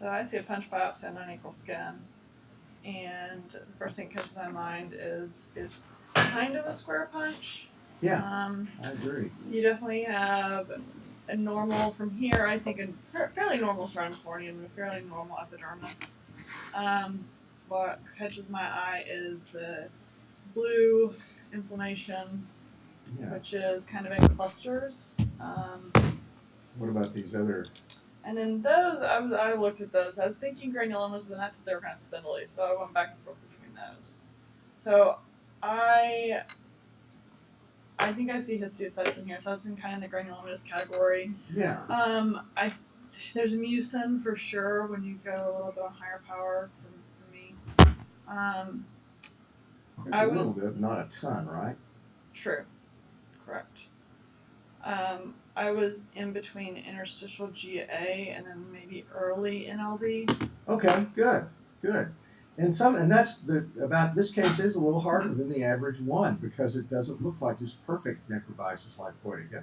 So I see a punch biopsy on unequal skin, and the first thing that catches my mind is it's kind of a square punch. Yeah, I agree. You definitely have a normal from here, I think a fairly normal surrounding cornea and a fairly normal epidermis. What catches my eye is the blue inflammation, which is kind of in clusters. What about these other? And then those, I looked at those. I was thinking granulomas, but I thought they were kind of spindly, so I went back and forth between those. So I think I see histiocytes in here, so it's in kind of the granulomatous category. Yeah. There's mucin for sure when you go a little bit on higher power for me. There's a little bit, not a ton, right? True. Correct. I was in between interstitial GA and then maybe early NLD. Okay, good. And that's about this case is a little harder than the average one because it doesn't look like this perfect necrobisis lipoidica.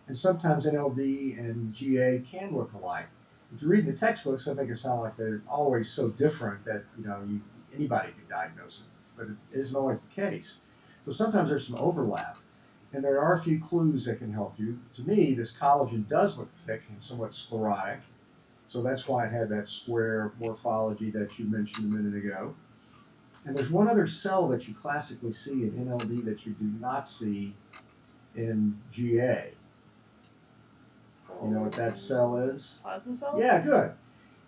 And sometimes NLD and GA can look alike. If you read the textbooks, they make it sound like they're always so different that anybody can diagnose it, but it isn't always the case. So sometimes there's some overlap. And there are a few clues that can help you. To me, this collagen does look thick and somewhat sclerotic. So that's why it had that square morphology that you mentioned a minute ago. And there's one other cell that you classically see in NLD that you do not see in GA. You know what that cell is? Plasma cells? Yeah, good.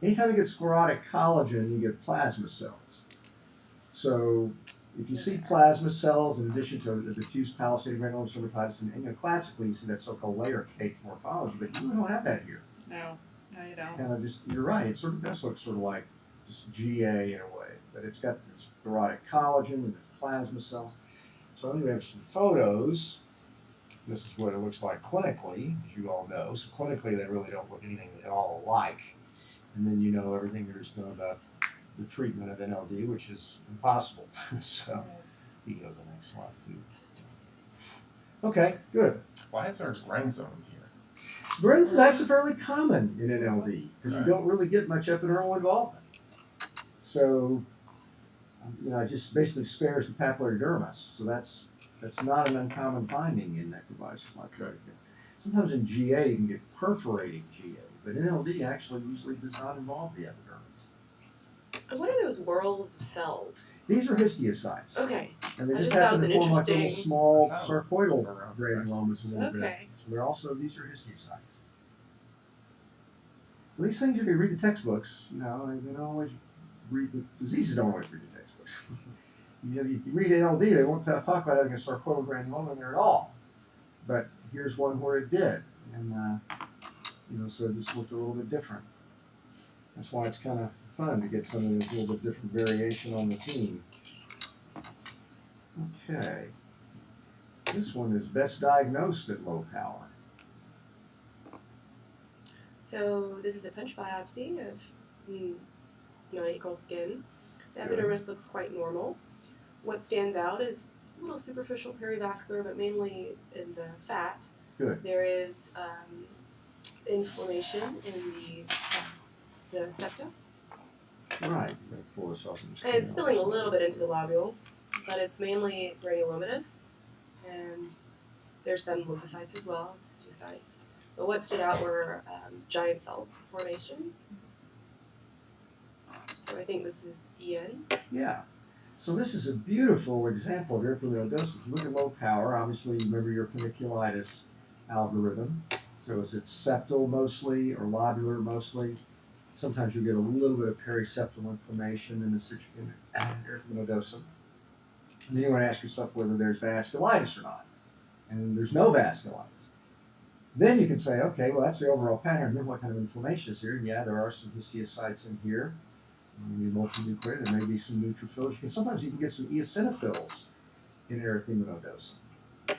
Anytime you get sclerotic collagen, you get plasma cells. So if you see plasma cells in addition to the diffuse palisaded granulomatous dermatitis, and classically you see that so-called layer cake morphology, but you don't have that here. No, you don't. It's kind of just, you're right, it sort of does look sort of like just GA in a way, but it's got this sclerotic collagen and there's plasma cells. So I'm going to have some photos. This is what it looks like clinically, as you all know. So clinically, they really don't look anything at all alike. And then you know everything there is to know about the treatment of NLD, which is impossible. So you can go to the next slide too. Okay, good. Why is there a grain zone here? Grain stacks are fairly common in NLD because you don't really get much epidermal involvement. So, it just basically spares the papillary dermis. So that's not an uncommon finding in necrobisis lipoidica. Sometimes in GA you can get perforating GA, but NLD actually usually does not involve the epidermis. And what are those whorls of cells? These are histiocytes. Okay. And they just happen to form like little small sarcoidal granulomas a little bit. So these are histiocytes. So these things, if you read the textbooks, they don't always read the diseases. Don't always read the textbooks. If you read NLD, they won't talk about having a sarcoidal granuloma in there at all. But here's one where it did, and so it just looked a little bit different. That's why it's kind of fun to get something that's a little bit different variation on the theme. Okay, this one is best diagnosed at low power. So this is a punch biopsy of non-equal skin. The epidermis looks quite normal. What stands out is a little superficial perivascular, but mainly in the fat. Good. There is inflammation in the septum. Right. I'm going to pull this off. And it's spilling a little bit into the lobule, but it's mainly granulomatous, and there's some lymphocytes as well, histiocytes. But what stood out were giant cell formation. So I think this is EN. Yeah. So this is a beautiful example of erythematodosis. If you look at low power, obviously you remember your paniculitis algorithm. So is it septal mostly or lobular mostly? Sometimes you get a little bit of periseptal inflammation in the erythematosum. And then you want to ask yourself whether there's vasculitis or not. And there's no vasculitis. Then you can say, okay, well, that's the overall pattern. Then what kind of inflammation is here? And yeah, there are some histiocytes in here. Maybe multinuclear. There may be some neutrophils. Sometimes you can get some eosinophils in erythematosum. But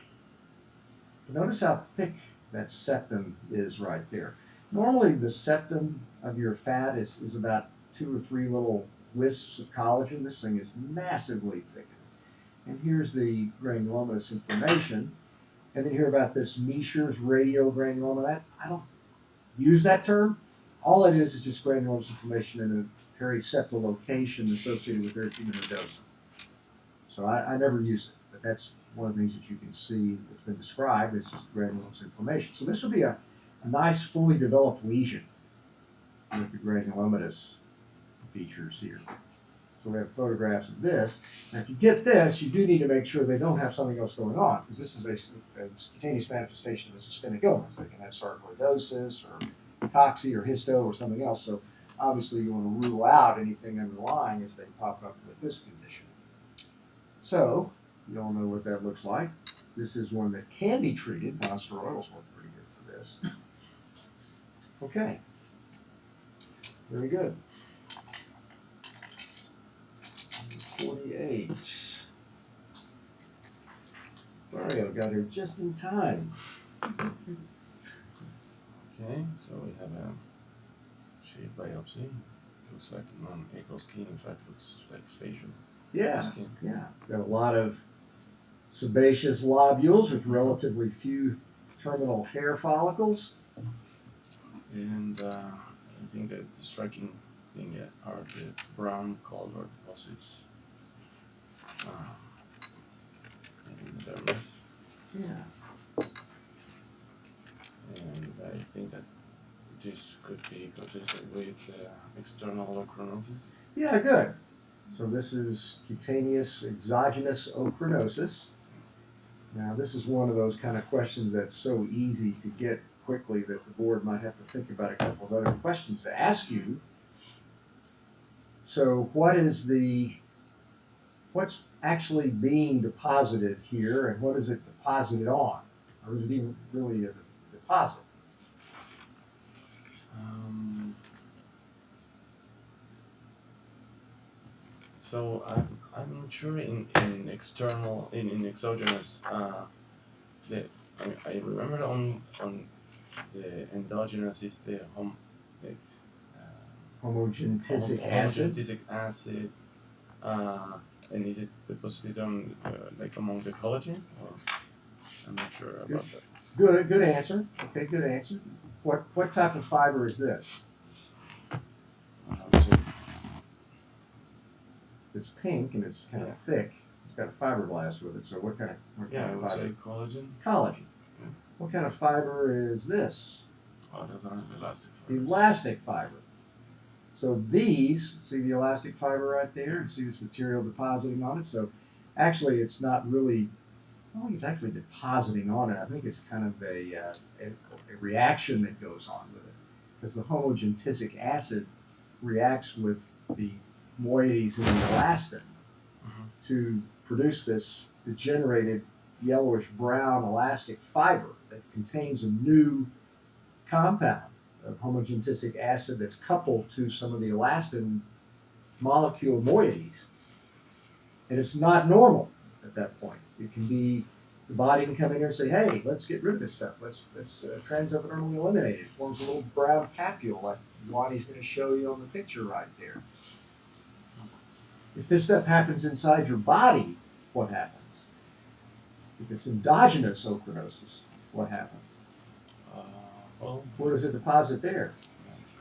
notice how thick that septum is right there. Normally, the septum of your fat is about 2 or 3 little wisps of collagen. This thing is massively thickened. And here's the granulomatous inflammation. And then you hear about this Meischer's radial granuloma. I don't use that term. all it is just granulomatous inflammation in a periseptal location associated with erythema nodosum. So I never use it, but that's one of the things that you can see that's been described. It's just granulomatous inflammation. So this would be a nice, fully developed lesion with the granulomatous features here. So we have photographs of this. Now, if you get this, you do need to make sure they don't have something else going on, because this is a cutaneous manifestation of a systemic illness. They can have sarcoidosis or cocci or histo or something else. So obviously you want to rule out anything underlying if they pop up with this condition. So you all know what that looks like. This is one that can be treated. Non-steroidals work pretty good for this. Okay. Very good. 48. Mario got here just in time. Okay, so we have a shape biopsy. Looks like non-apical skin. In fact, looks like facial Yeah, skin. yeah. It's got a lot of sebaceous lobules with relatively few terminal hair follicles. And I think that the striking thing are the brown colored deposits in the dermis. Yeah. And I think that this could be consistent with external ochronosis. Yeah, good. So this is cutaneous exogenous ochronosis. Now this is one of those kind of questions that's so easy to get quickly that the board might have to think about a couple of other questions to ask you. So what's actually being deposited here, and what is it deposited on? Or is it even really a deposit? So I'm not sure in external in exogenous I remember on the endogenous is the Homogentisic acid. homogentisic acid, and is it deposited on like among the collagen? Or I'm not sure about that. Good answer. Okay, good answer. What type of fiber is this? So, It's pink and it's kind of thick. It's got a fiberblast with it. So what kind of it looks fiber? like collagen. Collagen. Yeah. What kind of fiber is this? Oh, those are elastic fibers. Elastic fiber. So these, see the elastic fiber right there, and see this material depositing on it. So actually, it's not really. I don't think it's actually depositing on it. I think it's kind of a reaction that goes on with it, because the homogentisic acid reacts with the moieties in the elastin to produce this degenerated yellowish brown elastic fiber that contains a new compound of homogentisic acid that's coupled to some of the elastin molecule moieties. And it's not normal at that point. It can be, the body can come in here and say, hey, let's get rid of this stuff. Let's transepidurally eliminate it. It forms a little brown papule like Wadi's going to show you on the picture right there. If this stuff happens inside your body, what happens? If it's endogenous ochronosis, what happens? Well, Where does it deposit there?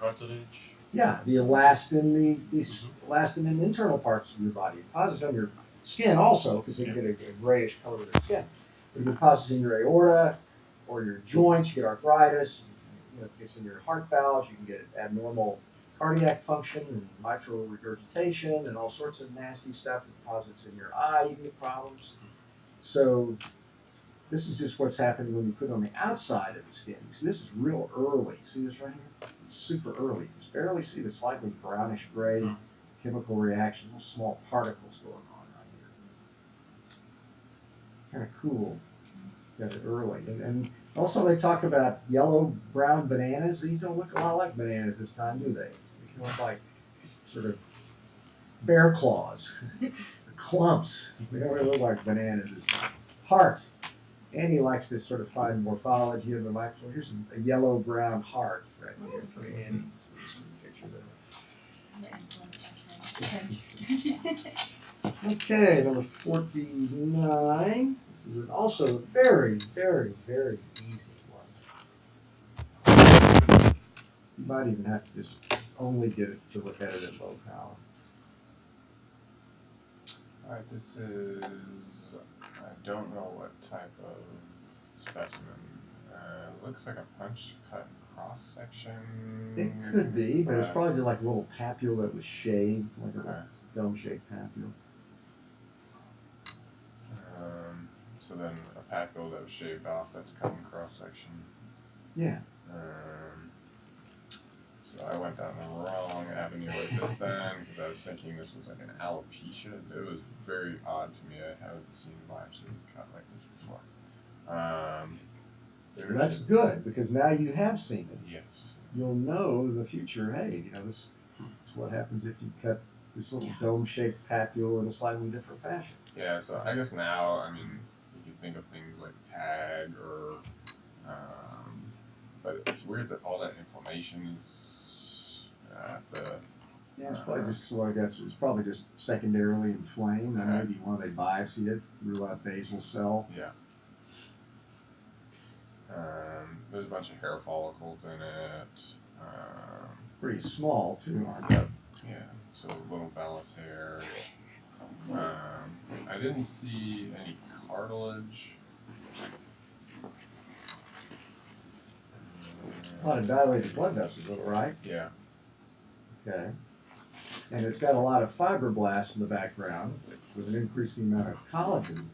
cartilage. Yeah, the elastin, these elastin in the internal parts of your body. It deposits on your skin also, because you get a grayish color with your skin. It deposits in your aorta or your joints. You get arthritis. If it gets in your heart valves, you can get abnormal cardiac function and mitral regurgitation and all sorts of nasty stuff that deposits in your eye. You can get problems. So this is just what's happening when you put it on the outside of the skin. See, this is real early. See this right here? It's super early. You just barely see the slightly brownish gray chemical reaction, little small particles going on right here. Kind of cool. Got it early. And also they talk about yellow-brown bananas. These don't look a lot like bananas this time, do they? They can look like sort of bear claws, clumps. They don't really look like bananas this time. Heart. Andy likes to sort of find morphology of the microscope. Here's a yellow-brown heart right here for Andy. Okay, number 49. This is also a very, very, very easy one. You might even have to just only get it to look at it at low power. Alright, this is, I don't know what type of specimen. Looks like a punch cut cross section. It could be, but it's probably just like a little papule that was shaved, like a Okay. dome-shaped papule. So then a papule that was shaved off, that's cutting cross section. Yeah. So I went down the wrong avenue with this then, because I was thinking this was like an alopecia. It was very odd to me. I haven't seen biopsy cut like this before. That's good, because now you have seen it. Yes. You'll know in the future, hey, this is what happens if you cut this little dome-shaped papule in a slightly different fashion. Yeah, so I guess now, I mean, you can think of things like tag or, but it's weird that all that inflammation is at the. Yeah, it's probably just, so I guess it's probably just secondarily inflamed. And maybe when they biopsied it, rule out basal cell. Yeah. There's a bunch of hair follicles in it. Pretty small too, aren't they? Yeah, so little vellus hairs. I didn't see any cartilage. A lot of dilated blood vessels, though, right? Yeah. Okay. And it's got a lot of fibroblasts in the background with an increasing amount of collagen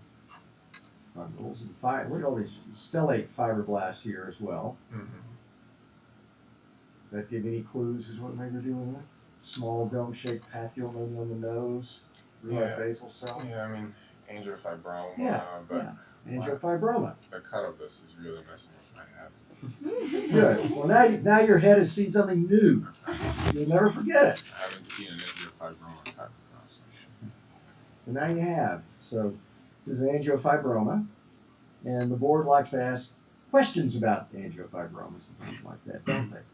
bundles. And look at all these stellate fibroblasts here as well. Mm-hmm. Does that give any clues as what maybe they're doing with it? Small dome-shaped papule maybe on the nose, real basal cell. Yeah, I mean, angiofibroma, Yeah, but angiofibroma. the cut of this is really messing with my head. Good. Well, now your head has seen something new. You'll never forget it. I haven't seen an angiofibroma cut before. So now you have. So this is angiofibroma, and the board likes to ask questions about angiofibromas and things like that, don't they?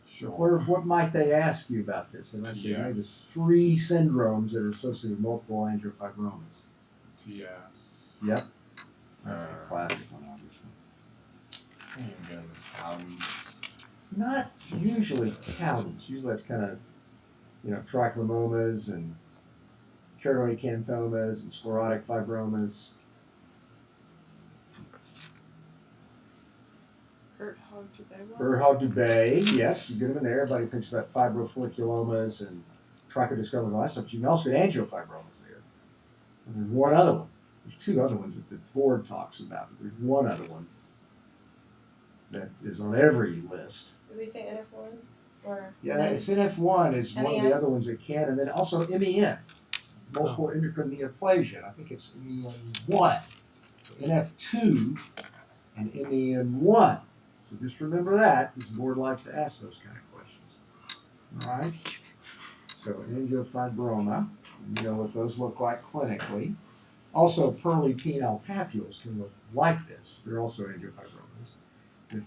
Sure. What might they ask you about this? And I say, hey, there's 3 syndromes that are associated with multiple angiofibromas. TS. Yep. That's the classic one, obviously. Not usually Cowden's. Usually that's kind of, trichlomomas and keratoacanthomas and sclerotic fibromas. Burhog-Dubé, yes, you get them in there. Everybody thinks about fibrofolliculomas and trichodiscomas and all that stuff. But you can also get angiofibromas there. And there's one other one. There's 2 other ones that the board talks about. But there's one other one that is on every list. Did we say NF1? Or yeah, it's NF1 is one of the other ones that can, and then also MEN, multiple endocrine neoplasia. I think it's MEN1, NF2, and MEN1. So just remember that, because the board likes to ask those kind of questions. All right? So angiofibroma, you know what those look like clinically. Also, pearly penile papules can look like this. They're also angiofibromas. The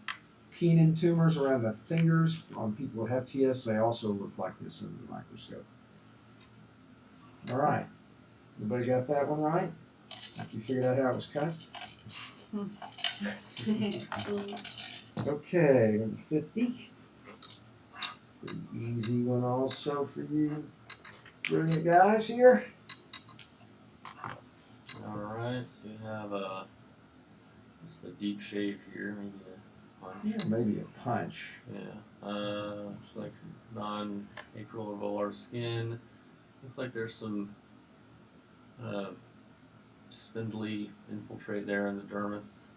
Keenan tumors around the fingers on people who have TS, they also look like this under the microscope. All right. Everybody got that one right? You figured out how it was cut? Okay, number 50. Pretty easy one also for you brilliant guys here. Alright, so you have just a deep shave here, maybe a punch. Yeah, maybe a punch. Yeah. Looks like non-acral or volar skin. Looks like there's some spindly infiltrate there in the dermis.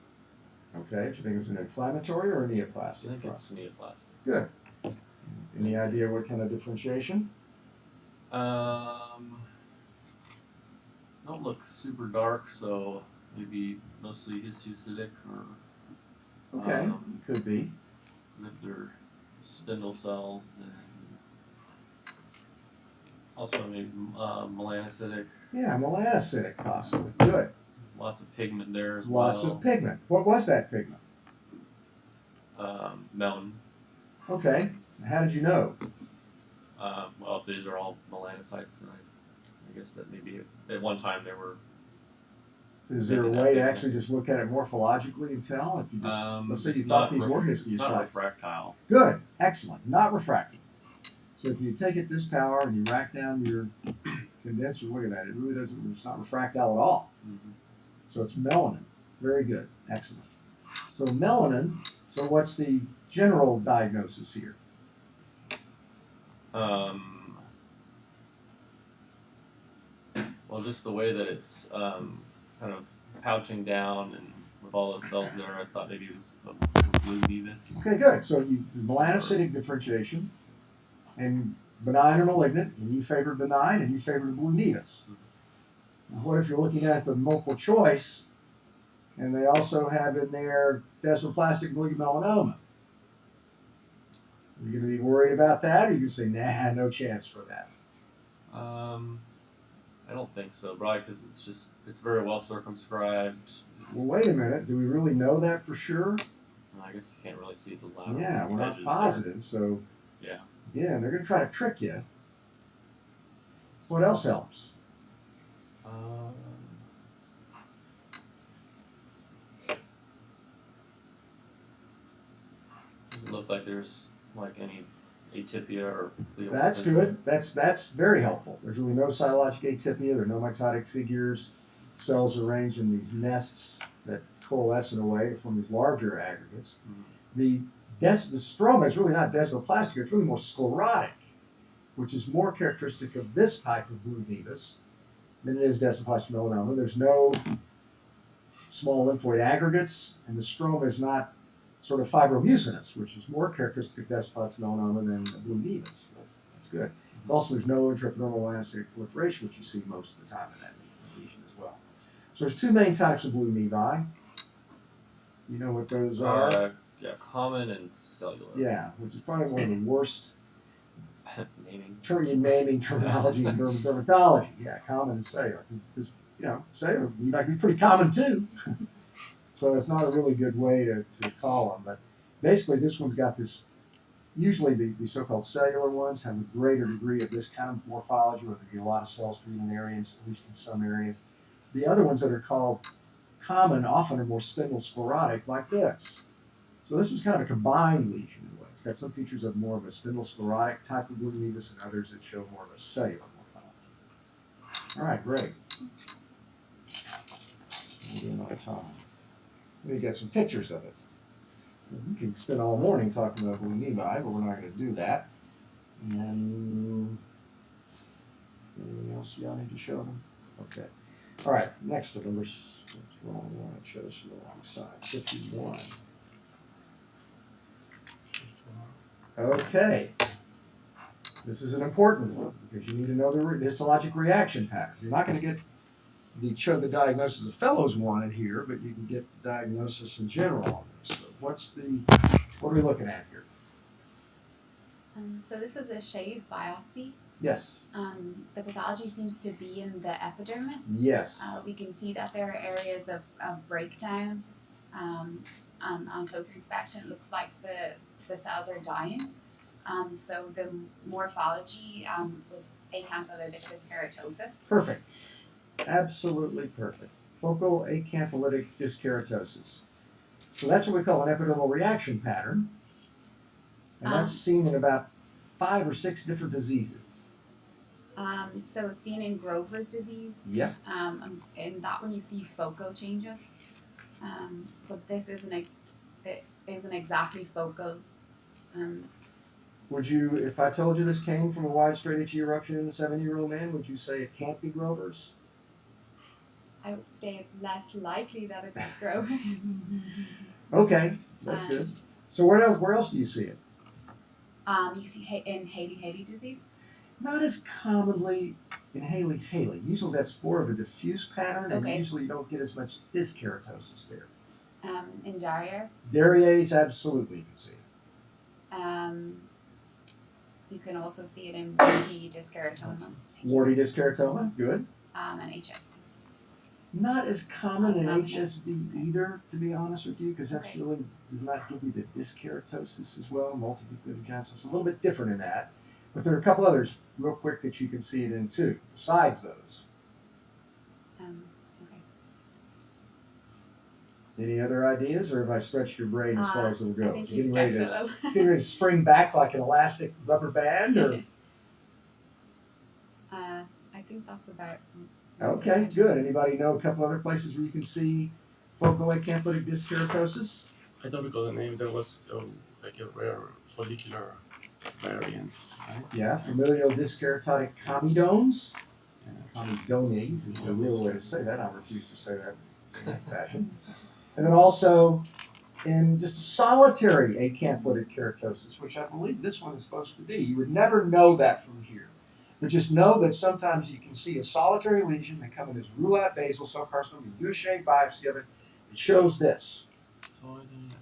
Okay, do you think it was an inflammatory or a neoplastic? I think it's neoplastic. Good. Any idea what kind of differentiation? Don't look super dark, so maybe mostly histocytic or. Okay, could be. And if they're spindle cells, then also maybe melanocytic. Yeah, melanocytic possibly. Good. Lots of pigment there as Lots well. of pigment. What was that pigment? Melon. Okay. How did you know? Well, if these are all melanocytes, then I guess that maybe at one time they were Is there a making that way to bigger. actually just look at it morphologically and tell if you just let's say you It's thought not these ref- organisms It's you not sized? refractile. Good, excellent, not refractive. So if you take it this power and you rack down your condenser, look at that. It really doesn't. It's not refractile at all. Mm-hmm. So it's melanin. Very good, excellent. So melanin. So what's the general diagnosis here? Well, just the way that it's kind of pouching down and with all those cells there, I thought maybe it was a blue nevus. Okay, good. So you melanocytic differentiation and benign or malignant, and you favor benign, and you favor the blue nevus. Now, what if you're looking at the multiple choice, and they also have in there desmoplastic malignant melanoma? Are you going to be worried about that, or you can say, nah, no chance for that? I don't think so, probably because it's very well circumscribed. Well, wait a minute. Do we really know that for sure? I guess you can't really see the lateral Yeah, we're not edges positive, so there. yeah, they're going to try to trick you. What else helps? Yeah. Doesn't look like there's like any atypia or glial That's potential. good. That's very helpful. There's really no cytologic atypia. There are no mitotic figures. Cells arranged in these nests that coalesce in a way to form these larger aggregates. Mhm. The stroma is really not desmoplastic. It's really more sclerotic, which is more characteristic of this type of blue nevus than it is desmoplastic melanoma. There's no small lymphoid aggregates, and the stroma is not sort of fibromucinous, which is more characteristic of desmoplastic melanoma than the blue nevus. That's good. Also, there's no intraepidermal melanocytic proliferation, which you see most of the time in that lesion as well. So there's two main types of blue nevi. You know what those are? Yeah, common and cellular. Yeah, which is probably one of the worst naming. naming terminology in dermatology. Yeah, common and cellular. Because, cellular might be pretty common too. So it's not a really good way to call them. But basically, this one's got this, usually the so-called cellular ones have a greater degree of this kind of morphology, where there be a lot of cells in an area, at least in some areas. The other ones that are called common often are more spindle sclerotic, like this. So this was kind of a combined lesion in a way. It's got some features of more of a spindle sclerotic type of blue nevus and others that show more of a cellular morphology. All right, great. We're doing all the time. Let me get some pictures of it. We can spend all morning talking about blue nevi, but we're not going to do that. And anything else y'all need to show them? Okay. All right, next to them, what's wrong one? I chose the wrong side. 51. Okay. This is an important one because you need to know the histologic reaction pattern. You're not going to get the diagnosis of Fellows wanted here, but you can get the diagnosis in general on this. So what are we looking at here? So this is a shave biopsy. Yes. The pathology seems to be in the epidermis. Yes. We can see that there are areas of breakdown. On closer inspection, it looks like the cells are dying. So the morphology was acantholytic dyskeratosis. Perfect. Absolutely perfect. Focal acantholytic dyskeratosis. So that's what we call an epidermal reaction pattern. And that's seen in about 5 or 6 different diseases. So it's seen in Grover's disease. Yep. In that one you see focal changes. But this isn't exactly focal. Would you, if I told you this came from a wide straight itchy eruption in a 70-year-old man, would you say it can't be Grover's? I would say it's less likely that it's Grover's. Okay, that's good. So where else do you see it? You can see in Haley disease. Not as commonly in Haley. Usually that's more of a diffuse pattern, and Okay. usually you don't get as much dyskeratosis there. In Darier's. Darier's, absolutely, you can see it. You can also see it in warty dyskeratomas. Warty dyskeratoma, good. And HSV. Not as common in Not as HSV either, to be honest with you, because that's Okay. really does not give you the dyskeratosis as well, multinucleated cancer. It's a little bit different in that. But there are a couple others, real quick, that you can see it in too, besides those. Okay. Any other ideas, or have I stretched your brain as far as it'll go? I think Getting you ready stretched to a little. getting ready to spring back like an elastic rubber band, or I think that's about. okay, good. Anybody know a couple other places where you can see focal acanthlytic disc keratosis? I don't recall the name. There was like a rare follicular variant, right? Yeah, familial disc keratotic comedones. Yeah. Comedones is the real way to say that. I refuse to say that in that fashion. And then also in just a solitary acanthlytic keratosis, which I believe this one is supposed to be. You would never know that from here. But just know that sometimes you can see a solitary lesion that come in as rule-out basal cell carcinoma. You do a shave biopsy of it. It shows this.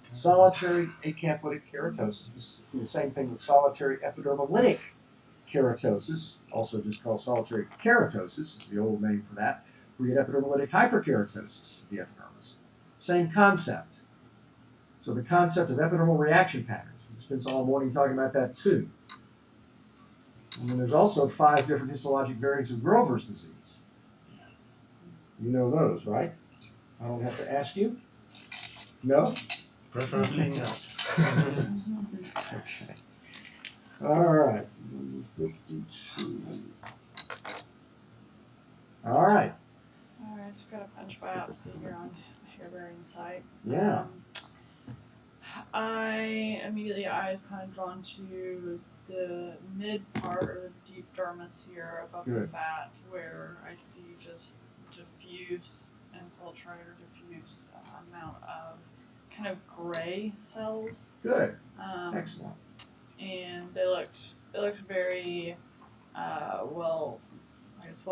Solitary acanthlytic keratosis. You see the same thing with solitary epidermolytic keratosis, also just called solitary keratosis, is the old name for that. We get epidermolytic hyperkeratosis of the epidermis. Same concept. So the concept of epidermal reaction patterns. We spent all morning talking about that too. And then there's also 5 different histologic variants of Grover's disease. You know those, right? I don't have to ask you? No? Preferably not. Okay. All right. 52. All right. All right, so we've got a punch biopsy here on hair-bearing site. Yeah. I immediately eyes kind of drawn to the mid part or the deep dermis here above the Good. fat, where I see just diffuse infiltrate or diffuse amount of kind of gray cells. Good. Excellent. Excellent. And they looked very well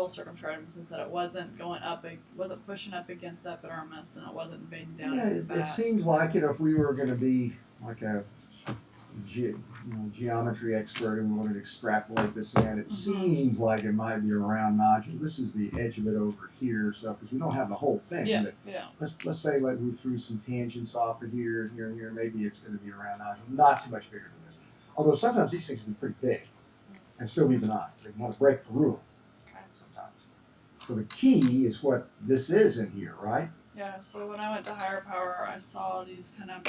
circumscribed in the sense that it wasn't going up, it wasn't pushing up against the epidermis, and it wasn't invading down Yeah, into the it fat. seems like, if we were going to be like a geometry expert and we wanted to extrapolate this in, it seems like it might be a round nodule. This is the edge of it over here, so because we don't have the whole thing. Yeah, but yeah. Let's say like we threw some tangents off of here and here and here. Maybe it's going to be a round nodule, not too much bigger than this. Although sometimes these things can be pretty big and still be benign. So you want to break the rule sometimes. So the key is what this is in here, right? Yeah, so when I went to higher power, I saw these kind of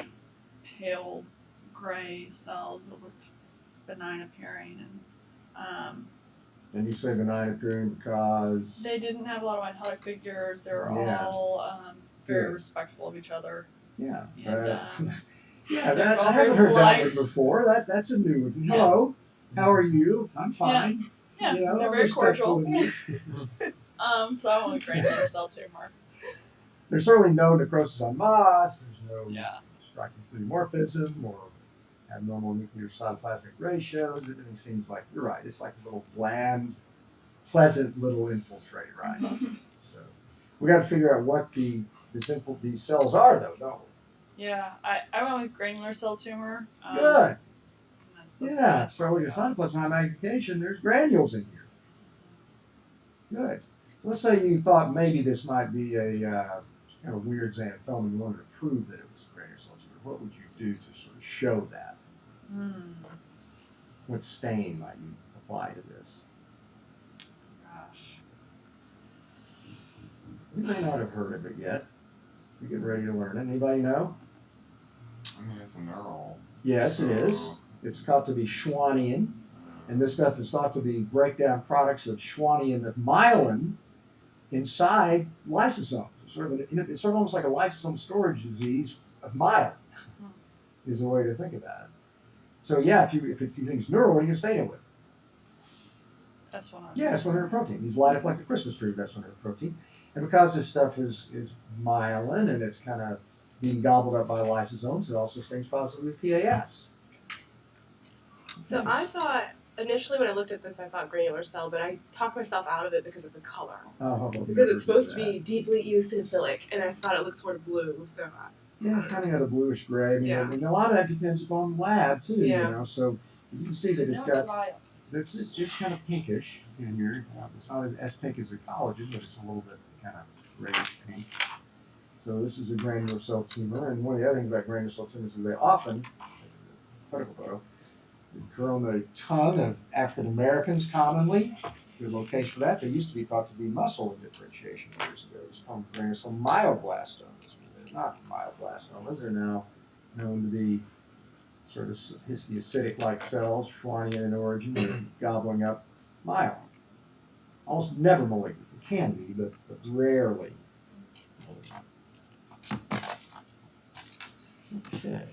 pale gray cells that looked benign appearing, and And you say benign appearing because they didn't have a lot of mitotic figures. They were Yeah. all very Good. respectful of each other. yeah, And, yeah. they're That, all I haven't very heard that one polite. before. That's a new one. Hello, how are you? I'm fine. Yeah, You know, they're I'm very respectful cordial. of you. So I went with granular cell tumor. There's certainly no necrosis on moss. There's no Yeah. striking polymorphism or abnormal nuclear cytoplasmic ratios. Everything seems like, you're right, it's like a little bland, pleasant little infiltrate, right? So we got to figure out what these cells are, though, don't we? Yeah, I went with granular cell tumor. Good. That's Yeah, that's so where with we your are. cytoplasmic magnification, there's granules in here. Good. So let's say you thought maybe this might be a kind of weird xanthoma and you wanted to prove that it was a granular cell tumor. What would you do to sort of show that? What stain might you apply to this? Gosh. You may not have heard of it yet. You're getting ready to learn it. Anybody know? I mean, it's a neural. Yes, it is. It's thought to be Schwannian, and this stuff is thought to be breakdown products of Schwannian of myelin inside lysosomes. It's sort of almost like a lysosome storage disease of myelin, is a way to think about it. So yeah, if you think it's neural, what are you going to stay in with? S100. Yeah, S100 protein. These light up like a Christmas tree with S100 protein. And because this stuff is myelin and it's kind of being gobbled up by lysosomes, it also stains positively with PAS. So I thought, initially when I looked at this, I thought granular cell, but I talked myself out of it because of the color. Oh, Because it's supposed to be deeply eosinophilic, and I thought it looked sort of blue, so Yeah, it's kind of got a bluish gray. I mean, Yeah. and a lot of that depends upon the lab too. Yeah. You know, so you can see that it's kind of pinkish in here. It's not as pink as the collagen, but it's a little bit kind of grayish pink. So this is a granular cell tumor, and one of the other things about granular cell tumors is they often, critical photo, occur on the tongue of African Americans commonly. Good location for that. They used to be thought to be muscle differentiation years ago. It's called granular cell myoblastomas. not myeloblastomas, they're now known to be sort of histiocytic-like cells, Schwannian in origin, that are gobbling up myelin. Almost never malignant. It can be, but rarely malignant. Okay.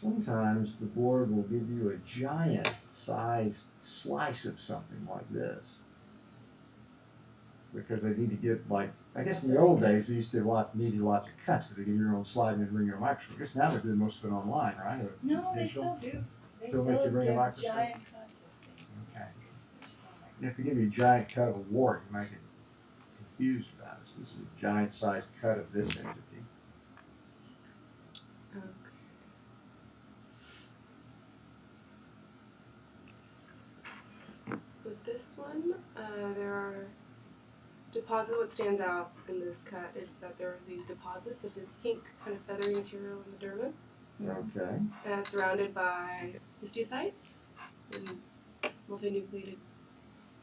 Sometimes the board will give you a giant-sized slice of something like this, because they need to get, like, I guess in the old days they used to have needed lots of cuts because they give you your own slide and bring your microscope. I guess now they're doing most of it online, right? Or No, it's they digital? still do. They Still still make you bring a give microscope? giant cuts of things. Okay. They're still You have to give you a giant cut of a wart. You might get confused about it. So this is a giant-sized cut of this entity. Okay. With this one, there are deposits. What stands out in this cut is that there are these deposits of this pink kind of feathery material in the dermis. Okay. And it's surrounded by histiocytes and multinucleated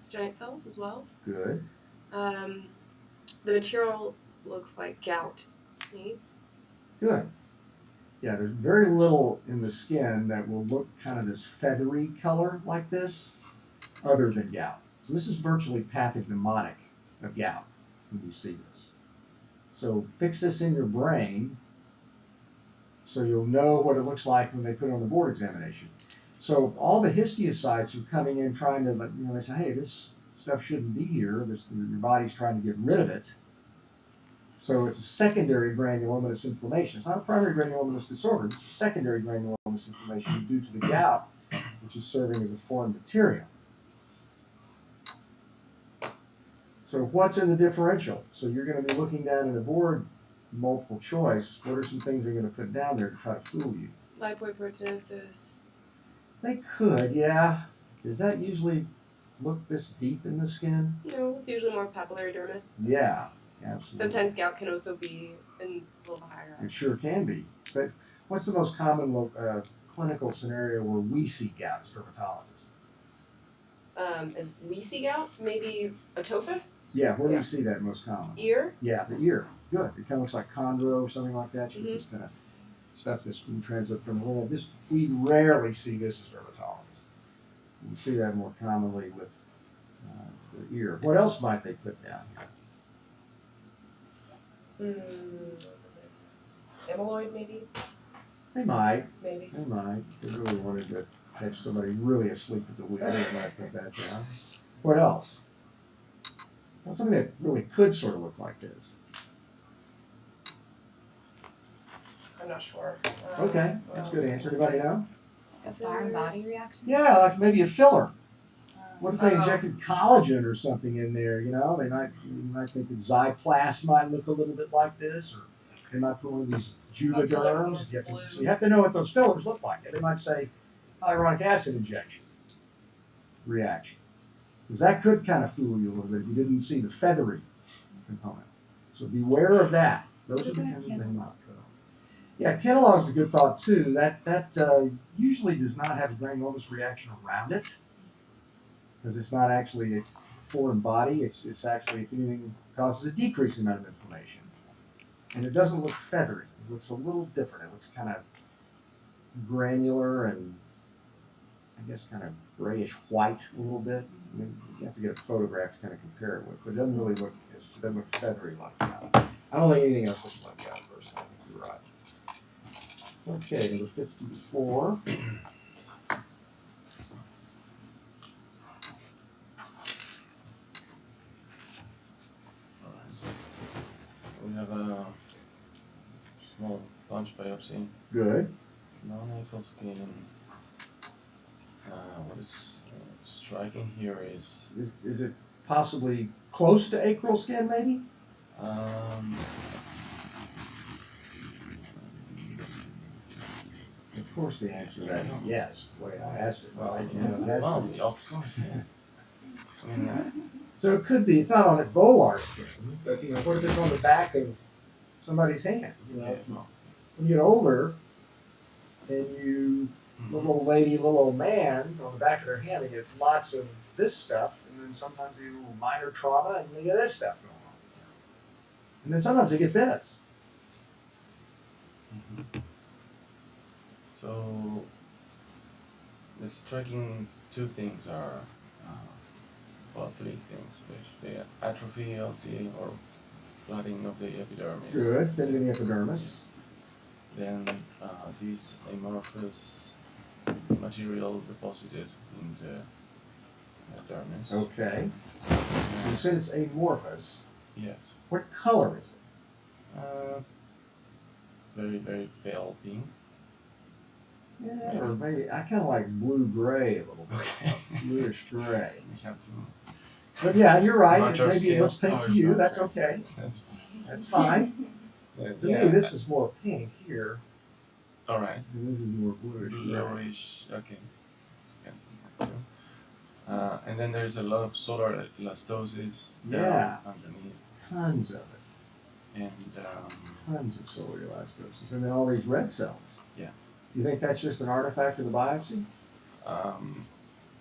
giant cells as well. Good. The material looks like gout to me. Good. Yeah, there's very little in the skin that will look kind of this feathery color like this, other than gout. So this is virtually pathognomonic of gout when you see this. So fix this in your brain so you'll know what it looks like when they put it on the board examination. So all the histiocytes are coming in trying to, they say, hey, this stuff shouldn't be here. Your body's trying to get rid of it. So it's a secondary granulomatous inflammation. It's not a primary granulomatous disorder. It's a secondary granulomatous inflammation due to the gout, which is serving as a foreign material. So what's in the differential? So you're going to be looking down at a board, multiple choice. What are some things they're going to put down there to try to fool you? Lipoid proteinosis. They could, yeah. Does that usually look this deep in the skin? No, it's usually more papillary dermis. Yeah, absolutely. Sometimes gout can also be a little higher up. It sure can be. But what's the most common clinical scenario where we see gout as dermatologists? And we see gout, maybe a tophus, Yeah, where do you see that most common? ear. Yeah, the ear. Good. It kind of looks like chondro or something like that. You just kind of stuff this transit from the limb. We rarely see this as dermatologists. We see that more commonly with the ear. What else might they put down here? Amyloid, maybe. They might. Maybe. They might. If they really wanted to catch somebody really asleep at the wheel, they might put that down. What else? Well, something that really could sort of look like this. I'm not sure. Okay, that's a good answer. Anybody know? A foreign body reaction? Yeah, like maybe a filler. What if they injected collagen or something in there? You might think that Zyplast might look a little bit like this, or they might put one of these Juvederms. So you have to know what those fillers look like. They might say hyaluronic acid injection reaction, because that could kind of fool you a little bit if you didn't see the feathery component. So beware of that. Those are the kinds of things not put on. Yeah, Kenalog is a good thought too. That usually does not have a granulomatous reaction around it, because it's not actually a foreign body. It's actually, if anything, causes a decreasing amount of inflammation. And it doesn't look feathery. It looks a little different. It looks kind of granular and I guess kind of grayish white a little bit. I mean, you have to get a photograph to kind of compare it with, but it doesn't really look, it doesn't look feathery like that. I don't think anything else looks like that personally. I think you're right. Okay, number 54. We have a small punch biopsy. Good. Non-acral skin. What is striking here Is it possibly close to acral skin, maybe? Of course, the answer to that is yes. The way I asked it. well, of course, yes. I mean, So it could be. It's not on a volar skin, but what if it's on the back of somebody's hand? When you get older, and little lady, little old man, on the back of their hand, they get lots of this stuff, and then sometimes they get a little minor trauma, and they get this stuff going on. And then sometimes you get this. So the striking two things are, well, three things. There's the atrophy of the or flooding of the epidermis. Good, thinning of the epidermis. Then this amorphous material deposited in the dermis. Okay. So you said it's amorphous. Yes. What color is it? Very, very pale pink. Yeah, or maybe I kind of like blue-gray a little bit. Okay. Bluish gray. We have to. But yeah, you're right. Match our Maybe it looks scale. pink to you. That's okay. That's fine. That's fine. To me, this is more pink here, All right. and this is more bluish gray. Bluish. Okay. Can see that too. And then there's a lot of solar elastosis Yeah. down underneath, Tons of it. and Tons of solar elastosis. And then all these red cells. Yeah. You think that's just an artifact of the biopsy?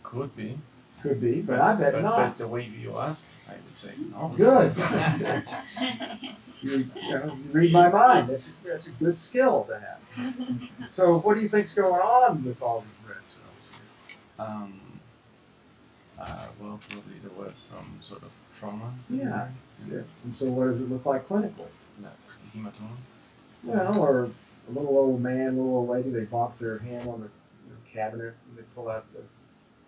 could be. Could be, but I bet But not. the way you ask, I would say no. Good. you read my mind. That's a good skill to have. So what do you think's going on with all these red cells here? Well, probably there was some sort of trauma. Yeah. And so what does it look like clinically? Like hematoma. Well, or a little old man, little old lady, they bonk their hand on the cabinet and they pull out the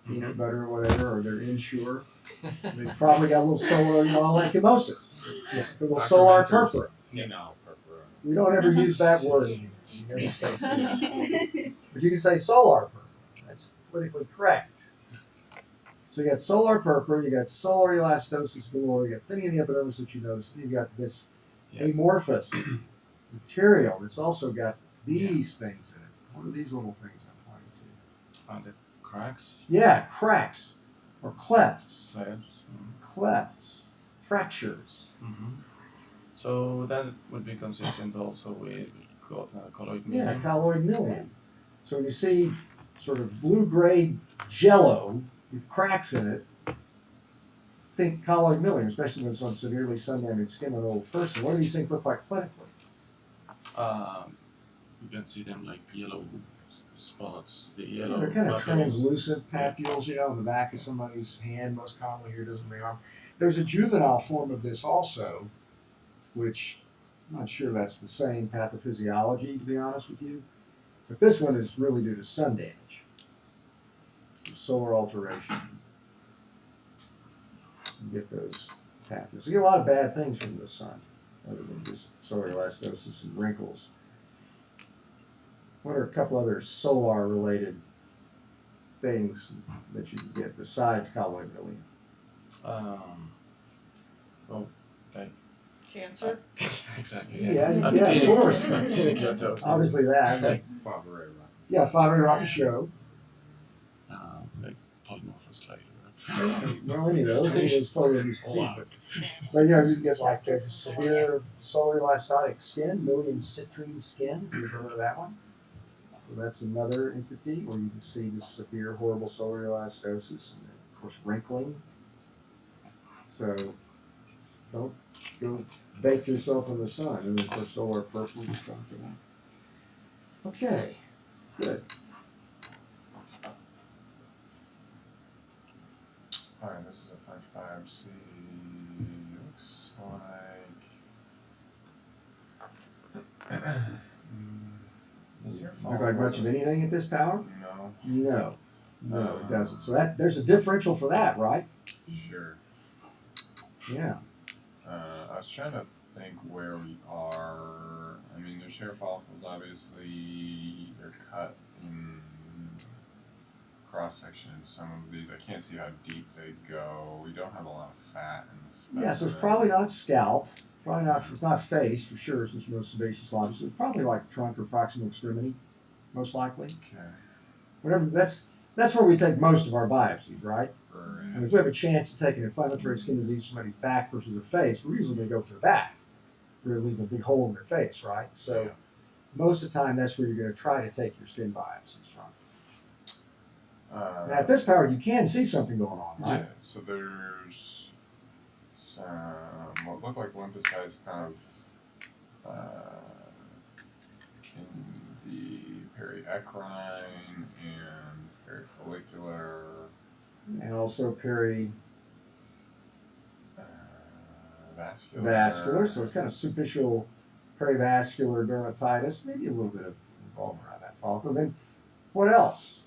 peanut butter or whatever, or they're insure. They probably got a little solar, like ecchymosis. A little solar purpura. Senile purpura. We don't ever use that word anymore. You never say senile. But you can say solar purpura. That's politically correct. So you got solar purpura, you got solar elastosis galore, you got thinning of the epidermis that you noticed, and you got this amorphous material that's also got these things in it. What are these little things I'm pointing to? The cracks. Yeah, cracks or clefts. Slabs. Clefts, fractures. So that would be consistent also with colloid Yeah, milling. colloid milling. So you see sort of blue-gray jello with cracks in it. Think colloid milling, especially when it's on severely sun-damaged skin of an old person. What do these things look like clinically? You can see them like yellow spots. The yellow. They're kind of papules. translucent papules, on the back of somebody's hand, most commonly here, doesn't the arm. There's a juvenile form of this also, which I'm not sure that's the same pathophysiology, to be honest with you. But this one is really due to sun damage. So solar alteration. You get those papules. You get a lot of bad things from the sun, other than just solar elastosis and wrinkles. What are a couple other solar-related things that you can get besides colloid milling? Well, like Cancer. exactly. Yeah, Actinic- of course. actinic keratosis. Obviously that. Favre, Yeah, Father Rotten Show. Like polymorphous later. Well, any of those photos. But you can get like a severe solar elastotic skin, million citrine skin, if you've heard of that one. So that's another entity where you can see the severe, horrible solar elastosis and of course wrinkling. So don't go bake yourself in the sun. And of course solar purple we just talked about. Okay, good. Alright, this is a punch biopsy. Looks like. Does it look like much of anything at this power? No. No, it doesn't. So there's a differential for that, right? Sure. Yeah. I was trying to think where we are. I mean, there's hair follicles, obviously. They're cut in cross section in some of these. I can't see how deep they go. We don't have a lot of fat in the specimen. Yeah, so it's probably not scalp. Probably not. It's not face for sure, since no sebaceous lobes. So it's probably like trunk or proximal extremity, most likely. Okay. Whatever. That's where we take most of our biopsies, right? Right. And if we have a chance to take an inflammatory skin disease from somebody's back versus a face, we're usually going to go for the back. We're going to leave a big hole in their face, right? So most of the time, that's where you're going to try to take your skin biopsies from. Now, at this power, you can see something going on, right? Yeah, so there's some what look like lymphocytes kind of in the periacrine and perifollicular. And also Vascular. so it's kind of superficial perivascular dermatitis, maybe a little bit of involvement around that follicle. Then what else?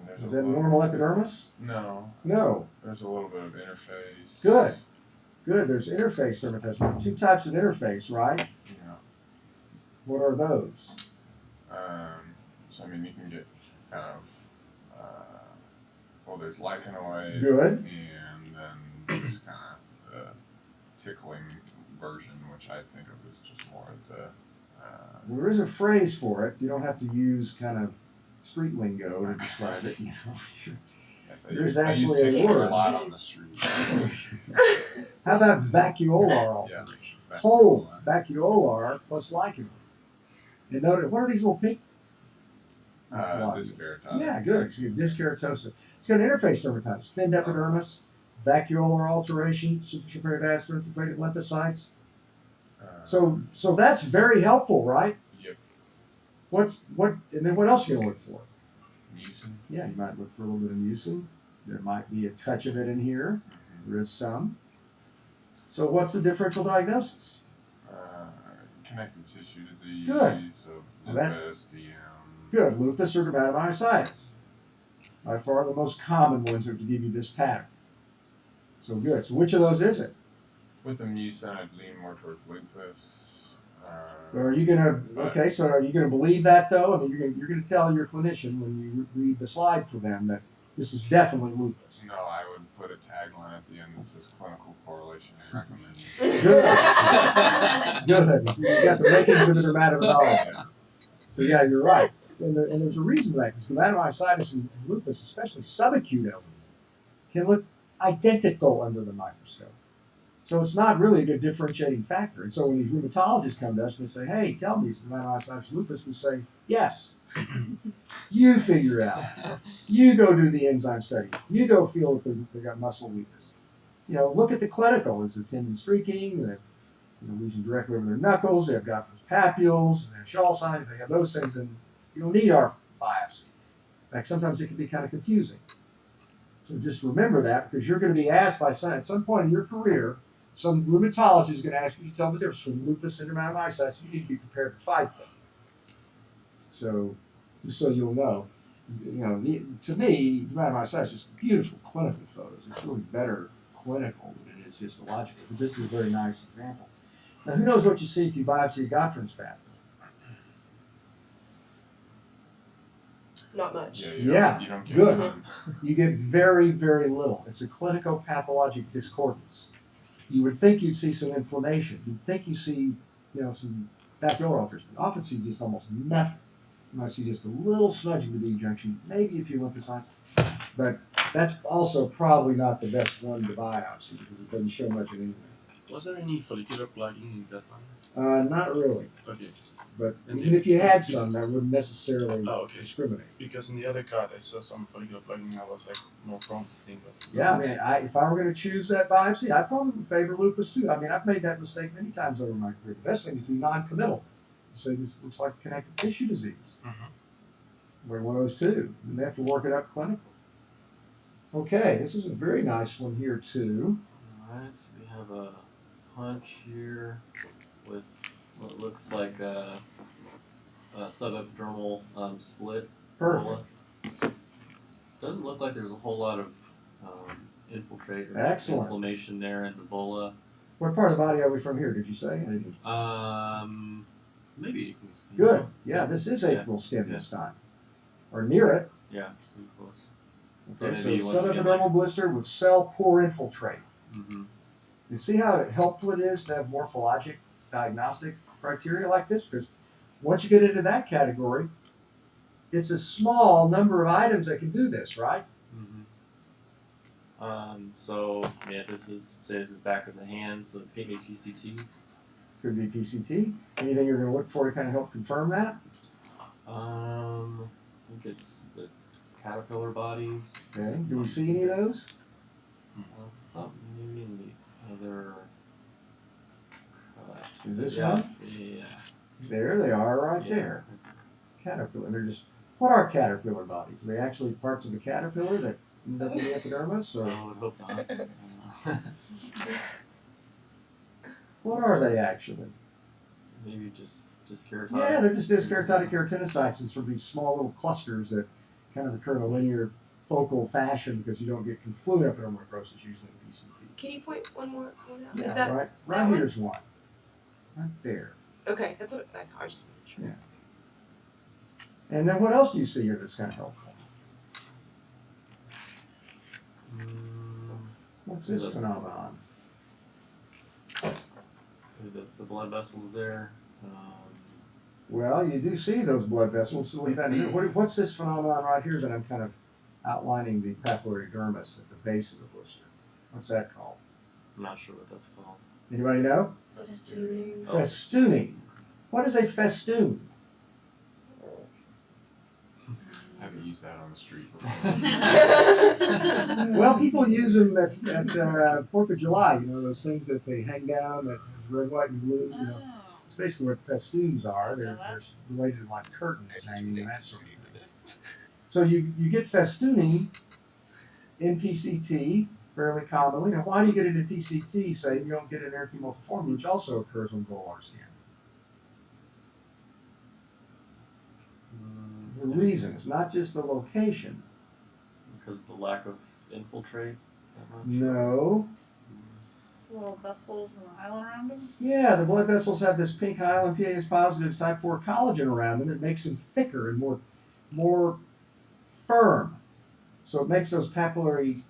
There's Is a that little- normal epidermis? No, No. there's a little bit of interface. Good. Good. There's interface dermatitis. Two types of interface, right? Yeah. What are those? So I mean, you can get kind of well, there's lichenoid. Good. And then there's kind of the tickling version, which I think of as just more of the. Well, there is a phrase for it. You don't have to use kind of street lingo to describe it. You know. Yes, There's I use actually a tickler word. a lot on the street. How about vacuolar Yeah. alteration? Holds vacuolar plus lichen. And notice, what are these little pink? This keratosis. Yeah, good. So you have dyskeratosis. It's got interface dermatitis, thinned epidermis, vacuolar alteration, superficial perivascular infiltrated lymphocytes. So that's very helpful, right? Yep. And then what else are you gonna look for? Mucin. Yeah, you might look for a little bit of mucin. There might be a touch of it in here. There is some. So what's the differential diagnosis? Connective tissue disease. Good. So Well, that- lupus, DM. Good, lupus or dermatomyositis. By far the most common ones are to give you this pattern. So good. So which of those is it? With the mucin, I'd lean more towards lupus. Are you gonna So are you gonna believe that though? I mean, you're gonna tell your clinician when you read the slide for them that this is definitely lupus. No, I would put a tagline at the end that says clinical correlation recommended. Good. Good. You got the makings of the dermatologist. So yeah, you're right. And there's a reason for that, because dermatomyositis and lupus, especially subacute LV, can look identical under the microscope. So it's not really a good differentiating factor. And so when these rheumatologists come to us and they say, hey, tell me, is dermatomyositis lupus? We say, yes. You figure it out. You go do the enzyme study. You go feel if they've got muscle weakness. You know, look at the clinical. Is there tendon streaking? They have lesion directly over their knuckles. They have Gottfried's papules. They have Shaw signs. They have those things. And you don't need our biopsy. In fact, sometimes it can be kind of confusing. So just remember that, because you're going to be asked by at some point in your career, some rheumatologist is going to ask you to tell the difference between lupus and dermatomyositis. You need to be prepared to fight them. So, just so you'll know, to me, dermatomyositis is just beautiful clinical photos. It's really better clinical than it is histological. But this is a very nice example. Now, who knows what you see if you biopsy a Gottfried's papules? Not much. Yeah, you don't get good. none. You get very, very little. It's a clinico-pathologic discordance. You would think you'd see some inflammation. You'd think you see, some vacuolar alteration. You often see just almost nothing. You might see just a little smudging of the D junction, maybe a few lymphocytes. But that's also probably not the best one to biopsy because it doesn't show much of anything. Was there any follicular plugging in that one? Not really. Okay. But And even if you had some, that wouldn't necessarily discriminate. Because in the other card I saw some follicular plugging. I was like more prone to think of. Yeah, I mean, if I were going to choose that biopsy, I probably would favor lupus too. I mean, I've made that mistake many times over my career. The best thing is to be non-committal. Say this looks like connective tissue disease. We're one of those too. And they have to work it up clinically. Okay, this is a very nice one here too. Alright, so we have a punch here with what looks like a subepidermal split. Perfect. Doesn't look like there's a whole lot of infiltrate or Excellent. inflammation there in the bulla. What part of the body are we from here? Did you say? I didn't. Maybe you can see. Good. Yeah, this is apical skin this time, or near it. Yeah, pretty close. Okay, So so maybe once again, subepidermal blister with cell pore infiltrate. Mm-hmm. You see how helpful it is to have morphologic diagnostic criteria like this? Because once you get into that category, it's a small number of items that can do this, right? So yeah, this is back of the hand, so maybe PCT. Could be PCT. Anything you're going to look for to kind of help confirm that? I think it's the caterpillar bodies. Okay. Do we see any of those? thought maybe in the other cut. Is this Yeah, one? Yeah. There they are, right Yeah. there. Caterpillar. They're just, what are caterpillar bodies? Are they actually parts of a caterpillar that end up in the epidermis, or I would hope not. what are they actually? Maybe just keratotic. Yeah, they're just diskeratotic keratinocytes. It's from these small little clusters that kind of occur in a linear focal fashion because you don't get confluent epidermal necrosis usually in PCT. Can you point one more one out? Yeah, Is that right that one? here's one. Right there. okay? That's what I just wanted to make sure. Yeah. And then what else do you see here that's kind of helpful? What's this phenomenon? The blood vessels there. Well, you do see those blood vessels. So what's this phenomenon right here that I'm kind of outlining the papillary dermis at the base of the blister? What's that called? I'm not sure what that's called. Anybody know? Festooning. Oh. Festooning. What is a festoon? I haven't used that on the street before. Well, people use them at 4th of July. You know, those things that they hang down that red, white, and blue. You know, it's basically what festoons are. They're related to like curtains hanging and that sort of thing. So you get festooning in PCT fairly commonly. Now, why do you get it in PCT? Say you don't get it in erythema multiforme, which also occurs on volar scan. The reason is not just the location. Because of the lack of infiltrate that much? No. Little vessels and the hyaline around them. Yeah, the blood vessels have this pink hyaline PAS positive type 4 collagen around them that makes them thicker and more firm. So it makes those papillary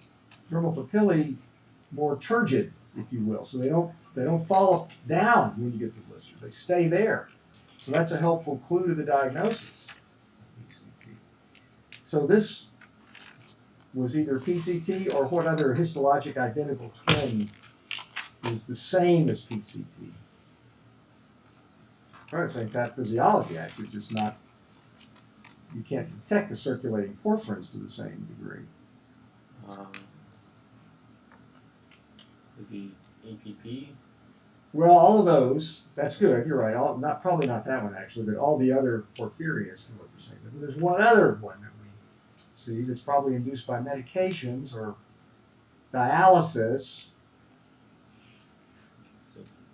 dermal papillae more turgid, if you will. So they don't fall down when you get the blister. They stay there. So that's a helpful clue to the diagnosis. So this was either PCT or what other histologic identical twin is the same as PCT. Right, same pathophysiology actually, it's just not, you can't detect the circulating porphyrins to the same degree. The APP. Well, all of those, that's good, you're right, probably not that one actually, but all the other porphyrias can look the same. But there's one other one that we see that's probably induced by medications or dialysis.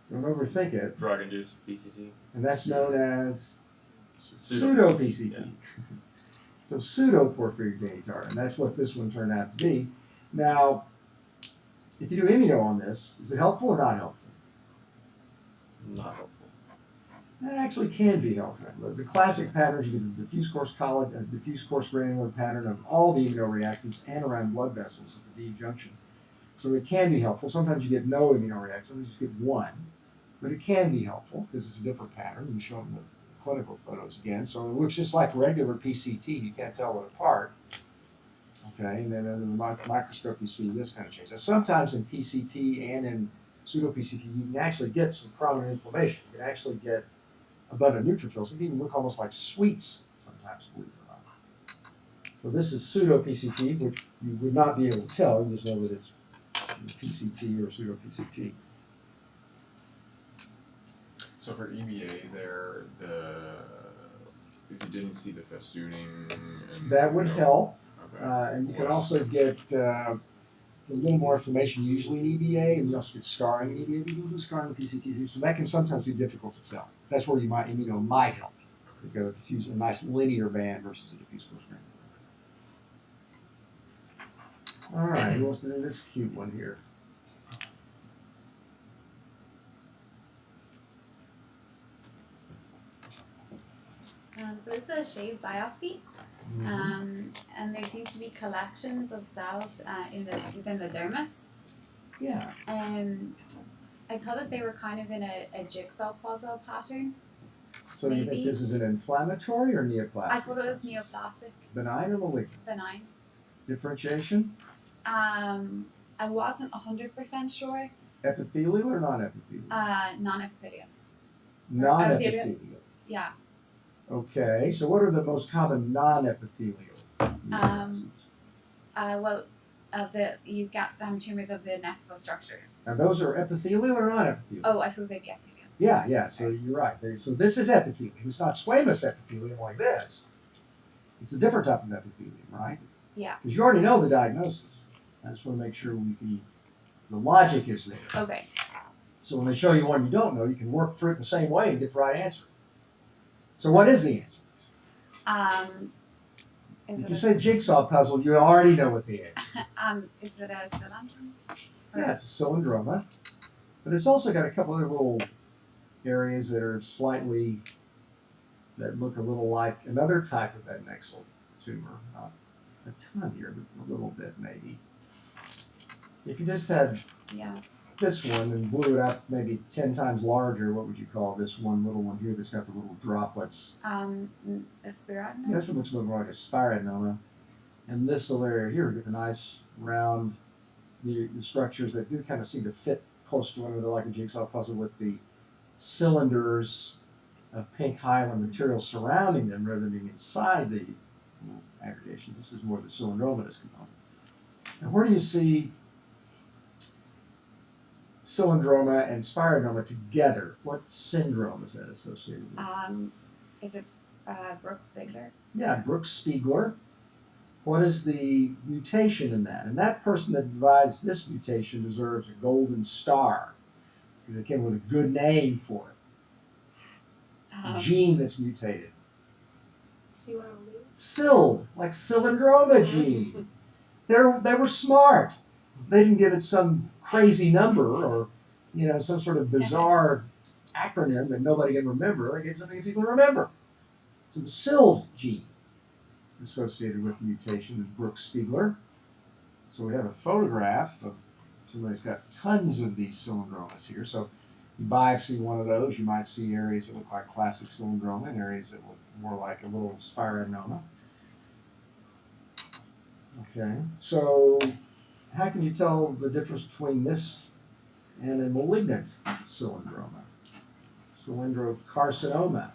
Don't overthink it. Drug-induced PCT. And that's known as Pseudo- pseudo-PCT. Yeah. So pseudo-porphyric vein-retardant, and that's what this one turned out to be. Now, if you do immuno on this, is it helpful or not helpful? Not helpful. That actually can be helpful. The classic patterns, you get the diffuse course collagen, diffuse course granular pattern of all the immunoreactants and around blood vessels at the D junction. So it can be helpful. Sometimes you get no immunoreaction, you just get one. But it can be helpful because it's a different pattern. You show them the clinical photos again. So it looks just like regular PCT. You can't tell it apart. Okay, and then under the microscope you see this kind of change. Now, sometimes in PCT and in pseudo-PCT you can actually get some prominent inflammation. You can actually get abundant neutrophils. It can even look almost like sweets sometimes, believe it or not. So this is pseudo-PCT, which you would not be able to tell. You just know that it's PCT or pseudo-PCT. So for EBA, if you didn't see the festooning, and That would help. Okay. And you can also get a little more inflammation usually in EBA, and you also get scarring in EBA. You can do scarring in PCT too, so that can sometimes be difficult to tell. That's where immuno might help. You've got a nice linear band versus a diffuse course granular. All right, who wants to do this cute one here? So this is a shaved biopsy, and there seems to be collections of cells within the dermis. Yeah. I thought that they were kind of in a jigsaw puzzle pattern. So you think this is an inflammatory or neoplastic? I thought it was neoplastic. Benign or malignant? Benign. Differentiation? I wasn't 100% sure. Epithelial or non-epithelial? Non-epithelial. Non-epithelial. Yeah. Okay, so what are the most common non-epithelial? Well, you've got tumors of the nexal structures. Now those are epithelial or not epithelial? Oh, I suppose they'd be epithelial. Yeah. So you're right. So this is epithelium. It's not squamous epithelium like this. It's a different type of epithelium, right? Yeah. Because you already know the diagnosis. I just want to make sure the logic is there. Okay. So when they show you one you don't know, you can work through it the same way and get the right answer. So what is the answer? If you say jigsaw puzzle, you already know what the answer is. Is it a cylindrum? Yeah, it's a cylindroma. But it's also got a couple other little areas that are that look a little like another type of adnexal tumor. Not a ton here, but a little bit maybe. If you just had this one and blew it up maybe 10 times larger, what would you call this one little one here that's got the little droplets? A spiroadenoma? Yeah, this one looks more like a spiroadenoma. And this little area here, we get the nice round, the structures that do kind of seem to fit close to one another like a jigsaw puzzle with the cylinders of pink hyaline material surrounding them rather than being inside the aggregations. This is more the cylindromatous component. Now where do you see cylindroma and spiroadenoma together? What syndrome is that associated with? Is it Brooks-Bigler? Yeah, Brooks-Spiegler. What is the mutation in that? And that person that divides this mutation deserves a golden star because it came with a good name for it. The gene that's mutated. CYLD, like cylindroma gene. They were smart. They didn't give it some crazy number or some sort of bizarre acronym that nobody can remember. They gave something that people remember. So the CYLD gene associated with the mutation is Brooks-Spiegler. So we have a photograph of somebody who's got tons of these cylindromas here. So you biopsy one of those, you might see areas that look like classic cylindroma and areas that look more like a little spiroadenoma. Okay, so how can you tell the difference between this and a malignant cylindroma? Cylindrocarcinoma.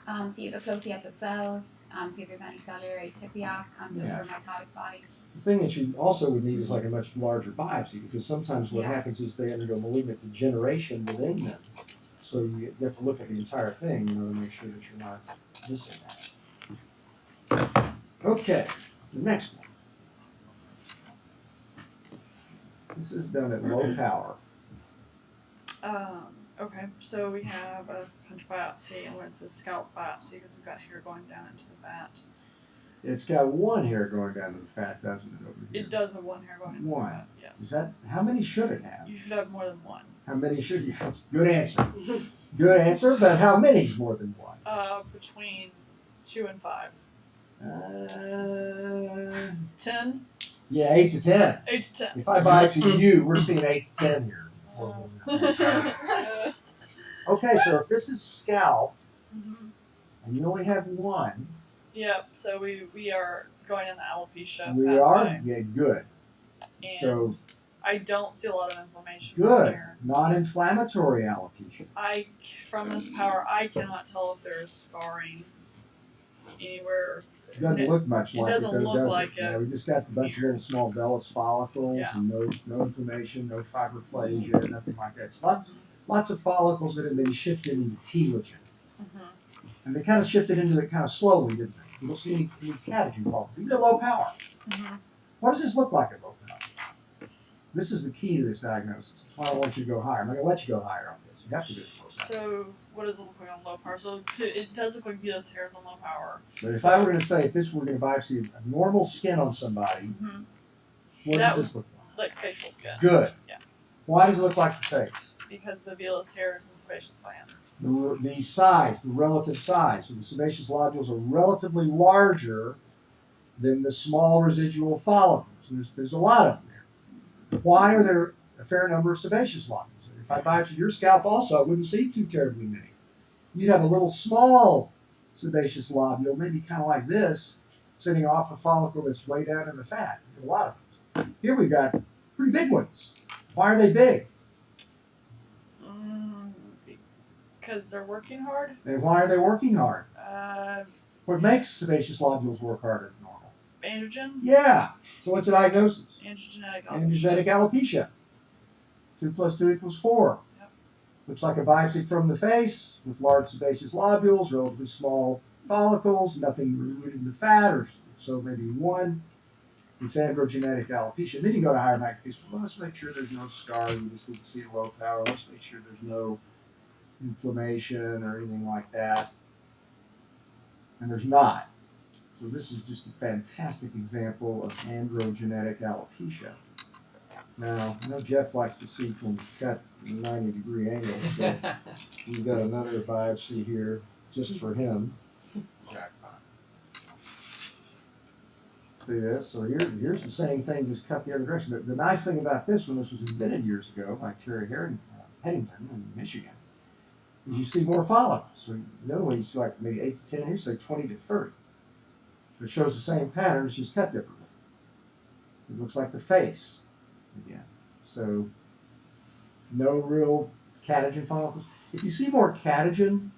So you look closely at the cells, see if there's any cellular atypia, look for mitotic bodies. The thing that you also would need is like a much larger biopsy because sometimes what happens is they undergo malignant degeneration within them. So you have to look at the entire thing, to make sure that you're not missing that. Okay, the next one. This is done at low power. Okay, so we have a punch biopsy and it's a scalp biopsy because we've got hair going down into the fat. It's got one hair going down to the fat, doesn't it, over here? It does have one hair going into the fat, yes. Is that, how many should it have? You should have more than one. How many should you have? Good answer. Good answer, but how many more than one? Between 2 and 5. 10? Yeah, 8 to 10. 8 to 10. If I biopsy you, we're seeing 8 to 10 here. Okay, so if this is scalp, and you only have one. Yep, so we are going in the alopecia. We are? Yeah, good. And so I don't see a lot of inflammation. Good. Here. Non-inflammatory alopecia. From this power, I cannot tell if there's scarring anywhere. It doesn't look much like it, though, doesn't look like it. Yeah, we just got a bunch of little small vellus follicles and no inflammation, no fibroplasia, nothing like that. Lots of follicles that have been shifted into telogen. And they kind of shifted into it kind of slowly, didn't they? You don't see any catagen follicles, even at low power. What does this look like at low power? This is the key to this diagnosis. That's why I want you to go higher. I'm not going to let you go higher on this. You have to do it at low power. So what does it look like on low power? So it does look like villus hairs on low power. But if I were going to say, if this were going to biopsy a normal skin on somebody, what does this look like? Like facial skin. Good. Yeah. Why does it look like the face? Because the villus hairs and sebaceous glands. The size, the relative size. So the sebaceous lobules are relatively larger than the small residual follicles. There's a lot of them there. Why are there a fair number of sebaceous lobules? If I biopsied your scalp also, I wouldn't see too terribly many. You'd have a little small sebaceous lobule, maybe kind of like this, sitting off a follicle that's way down in the fat. A lot of them. Here we've got pretty big ones. Why are they big? Because they're working hard. And why are they working hard? Uh, What makes sebaceous lobules work harder than normal? androgens? Yeah. So what's the diagnosis? Androgenetic Androgenetic alopecia. 2 plus 2 equals 4. Yep. Looks like a biopsy from the face with large sebaceous lobules, relatively small follicles, nothing rooted in the fat, or so maybe one. It's androgenetic alopecia. Then you go to higher magnification. Well, let's make sure there's no scar. You just didn't see a low power. Let's make sure there's no inflammation or anything like that. And there's not. So this is just a fantastic example of androgenetic alopecia. Now, I know Jeff likes to see things cut at a 90-degree angle, so we've got another biopsy here just for him. Jackpot. See this? So here's the same thing, just cut the other direction. But the nice thing about this one, this was invented years ago by Terry Headington in Michigan, is you see more follicles. So the other one you see like maybe 8 to 10, here you say 20 to 30. It shows the same pattern, it's just cut differently. It looks like the face again. So no real catagen follicles. If you see more catagen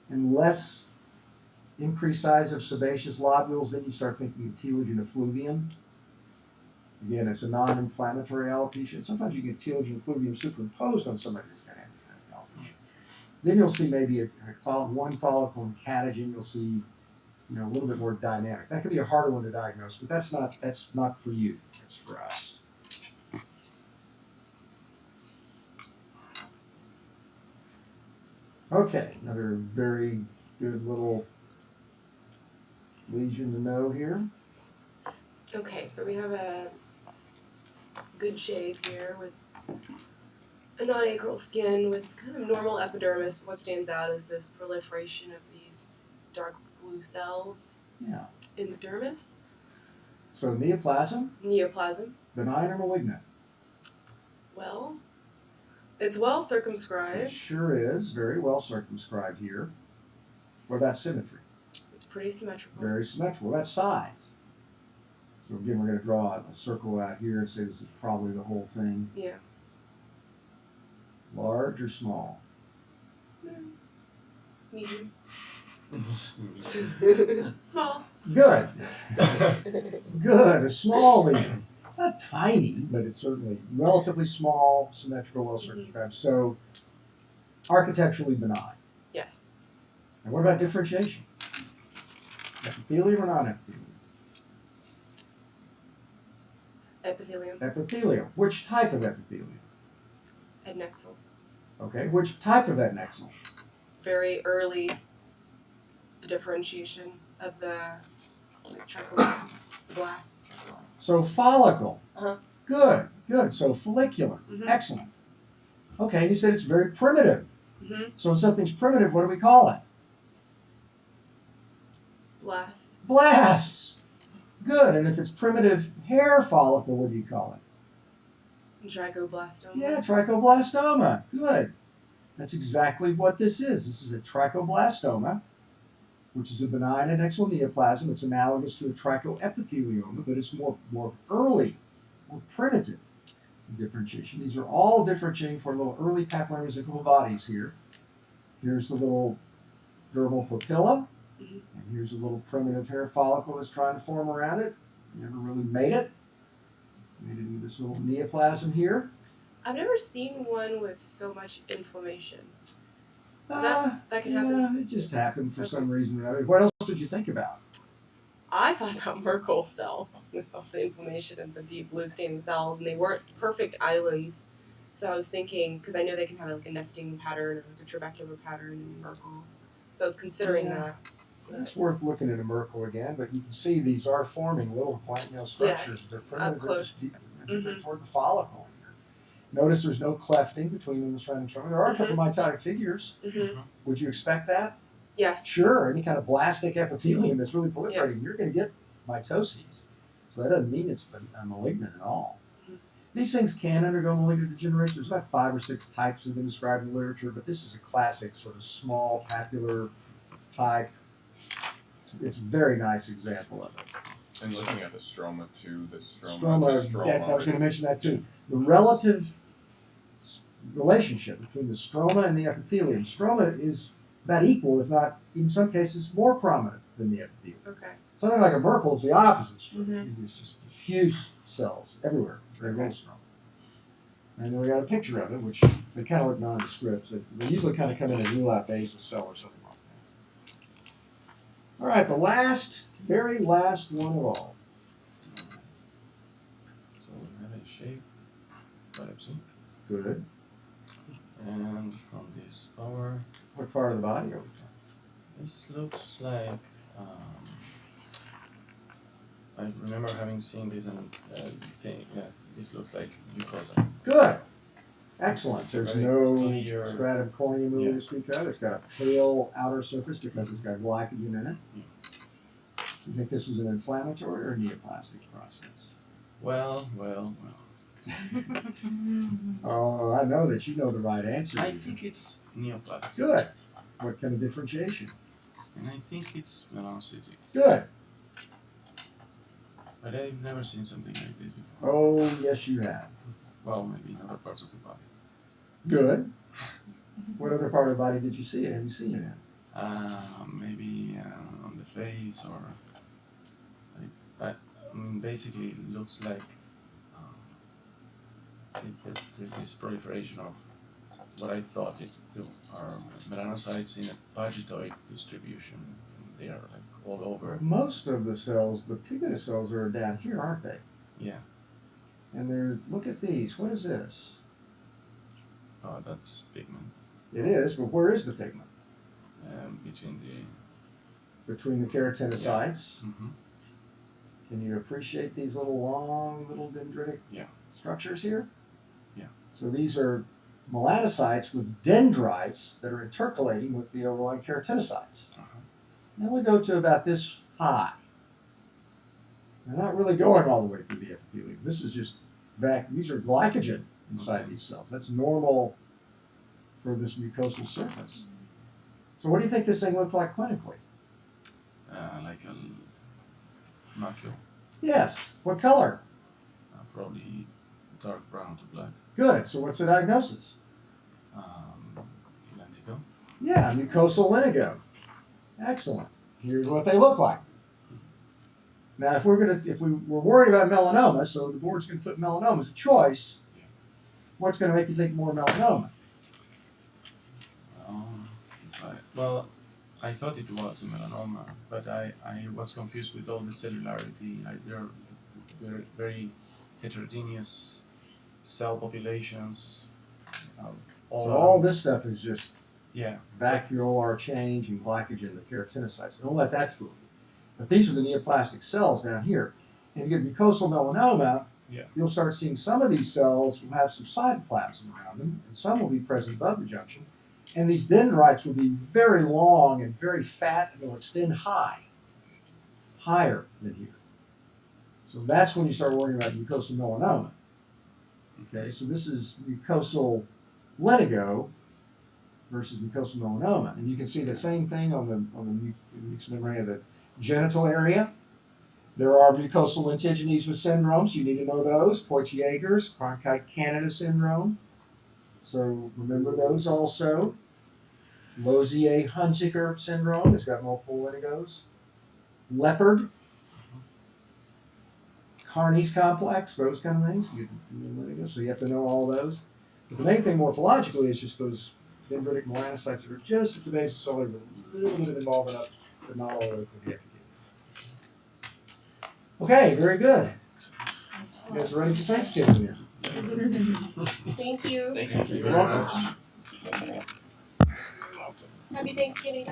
and less increased size of sebaceous lobules, then you start thinking of telogen effluvium. Again, it's a non-inflammatory alopecia. And sometimes you get telogen effluvium superimposed on somebody that's got alopecia. Then you'll see maybe one follicle in catagen. You'll see, a little bit more dynamic. That could be a harder one to diagnose, but that's not for you. That's for us. Okay, another very good little lesion to know here. Okay, so we have a good shade here with a non-acral skin with kind of normal epidermis. What stands out is this proliferation of these dark blue cells Yeah. in the dermis. So neoplasm, Neoplasm. benign or malignant? Well, it's well It circumscribed. sure is. Very well circumscribed here. What about symmetry? It's pretty symmetrical. Very symmetrical. What about size? So again, we're going to draw a circle out here and say this is probably the whole thing. Yeah. Large or small? Medium. Small. Good. Good. A small lesion. Not tiny, but it's certainly relatively small, symmetrical, well circumscribed. So architecturally benign. Yes. And what about differentiation? Epithelium or non-epithelium? Epithelium. Epithelium. Which type of epithelium? Adnexal. Okay. Which type of adnexal? Very early differentiation of the trichoblast. So follicle. Uh-huh. Good. Good. So follicular. Mhm. Excellent. Okay. And you said it's very primitive. Mm-hmm. So when something's primitive, what do we call it? Blast. Blasts. Good. And if it's primitive hair follicle, what do you call it? Trichoblastoma. Yeah, trichoblastoma. Good. That's exactly what this is. This is a trichoblastoma, which is a benign adnexal neoplasm. It's analogous to a trichoepithelioma, but it's more early, more primitive differentiation. These are all differentiating for little early papillary-mesenchymal bodies here. Here's the little dermal papilla, and here's a little primitive hair follicle that's trying to form around it. Never really made it. Made it into this little neoplasm here. I've never seen one with so much inflammation. That can happen? Yeah, it just happened for some reason or other. What else did you think about? I thought about Merkel cell with all the inflammation and the deep blue staining cells, and they weren't perfect islands. So I was thinking, because I know they can have like a nesting pattern or like a trabecular pattern in Merkel. So I was considering that. It's worth looking at a Merkel again, but you can see these are forming little plant structures. Yes, They're primitive, they're close. just deep toward the follicle here. Notice there's no clefting between them and surrounding structure. There are a couple of mitotic figures. Mm-hmm. Would you expect that? Yes. Sure, any kind of blastic epithelium that's really proliferating, Yes. you're going to get mitoses. So that doesn't mean it's malignant at all. Mhm. These things can undergo malignant degeneration. There's about 5 or 6 types that have been described in the literature, but this is a classic sort of small papular type. It's a very nice example of it. And looking at the stroma too, the Stroma, stroma. I was going to mention that too. The relative relationship between the stroma and the epithelium. Stroma is about equal, if not in some cases more prominent than the epithelium. Okay. Something like a Merkel is the opposite structure. Mhm. It's just diffuse cells everywhere. They're very strong. And then we got a picture of it, which they kind of look nondescript. So they usually kind of come in a rule-out basal cell or something like that. All right, the last, very last one of all. So we have a shape biopsy, Good. and from this power, What part of the body are we talking? this looks like. I remember having seen this and thing. Yeah, this looks like mucosa. Good. Excellent. There's Very no clear. stratum corneum really Yeah. to speak of. It's got a pale outer surface because it's got glycogen in it. Yeah. You think this was an inflammatory or neoplastic process? Well. Oh, I know that you know the right answer. I think it's neoplastic. Good. What kind of differentiation? And I think it's melanocytic. Good. But I've never seen something like this before. Oh, yes, you have. Well, maybe in other parts of the body. Good. What other part of the body did you see it? Have you seen it in? Maybe on the face or. Basically, it looks like there's this proliferation of what I thought it are melanocytes in a pagetoid distribution. They are like all over. Most of the cells, the pigmented cells, are down here, aren't they? Yeah. And they're, look at these. What is this? Oh, that's pigment. It is, but where is the pigment? Between the. Between the keratinocytes. Mm-hmm. Can you appreciate these little long, little dendritic structures here? Yeah. So these are melanocytes with dendrites that are intercalating with the overlying keratinocytes. They only go to about this high. They're not really going all the way through the epithelium. This is just these are glycogen inside these cells. That's normal for this mucosal surface. So what do you think this thing looked like clinically? Like a macule. Yes. What color? Probably dark brown to black. Good. So what's the diagnosis? Lentigo. Yeah, mucosal lentigo. Excellent. Here's what they look like. Now, if we were worried about melanoma, so the board's going to put melanoma as a choice, what's going to make you think more melanoma? Well, I thought it was a melanoma, but I was confused with all the cellularity. They're very heterogeneous cell populations. All this stuff is just yeah, vacuolar change in glycogen in the keratinocytes. Don't let that fool you. But these are the neoplastic cells down here. And you get mucosal melanoma, you'll start seeing some of these cells will have some cytoplasm around them, and some will be present above the junction. And these dendrites will be very long and very fat, and they'll extend higher than here. So that's when you start worrying about mucosal melanoma. Okay, so this is mucosal lentigo versus mucosal melanoma. And you can see the same thing on the mucous membrane of the genital area. There are mucosal lentigenes with syndromes. You need to know those. Poitiers, Cronkite-Canada syndrome. So remember those also. Lozier-Hunziker syndrome has got multiple lentigos. Leopard. Carney's complex, those kind of things. So you have to know all those. But the main thing morphologically is just those dendritic melanocytes that are just at the base of cellular, with a little bit of involvement up, but not all the way to the epithelium. Okay, very good. You guys ready for Thanksgiving here? Thank you. Thank you You're very welcome. much. Happy Thanksgiving.